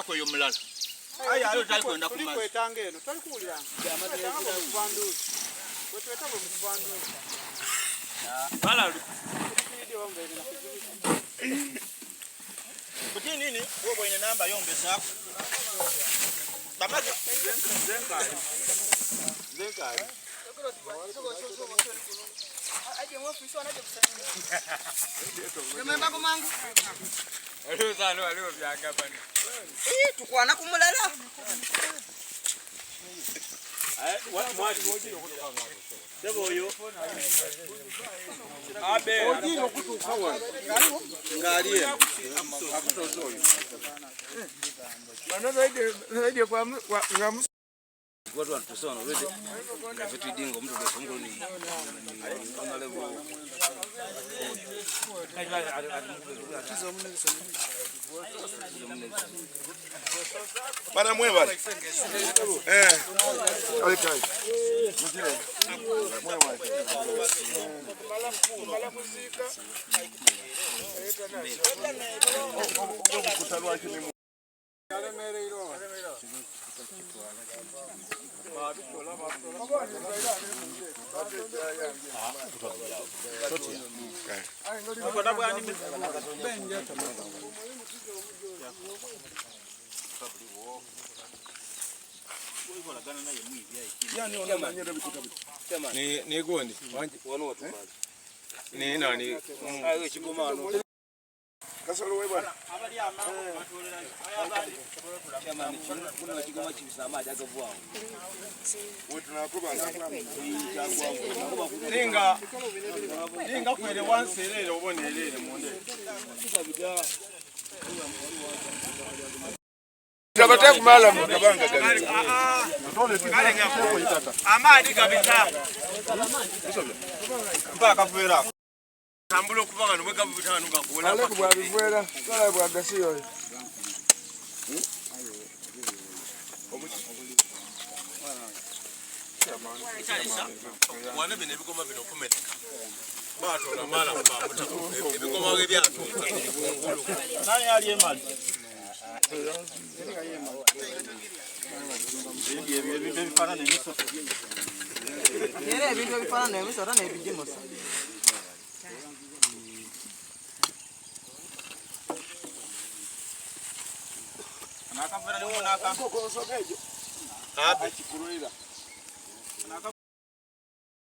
Kwa hiyo mlala. Haya hayo tali kwenda kumazi. Kwetanga eno tali kuulira. Amadezi kubandu. Kwetanga kubandu. Bala. Kuti nini? Wewe kwenye namba yombe zako. Tamaka Zenkai. Aje mwafiso anaje kusanya. Kama mbango mangu. Alio sana alio vyanga bani. Tukwana kumulala. Mwadi Debo yo. Abe. Ojino kutukawa. Ngalie. Akutozoyo. Bana zaidi kwa ngamu. Watu wanatusona already na vitu idingo mtu kwa ni kama level Bana mwewa alikai mjile mwewa kutalwa kimi ni gondi ni nani ayo chigomano kasoro wewe bwana kama ni kuna chigoma chibisa maji akavua wewe tunakuba Ninga kwele wanselele ubonelele monde. Tabata kumala mkabanga gani Amadi kabita. Mpaka kuvera. Tambulo kubanga nomweka butano ngakula. Ale kubwa bivwera, kala bwa gasiyo. Wana bine bikoma bino kumeneka. Bato na mala mbamuta. Bikoma bye byatu. Nani ali emali? Ebintu bifanana n'emiso. Era ebintu ebifaanana n'emiso era n'ebigimusa. Nakavera n'omunaka. kokosokejo Abe chikuruira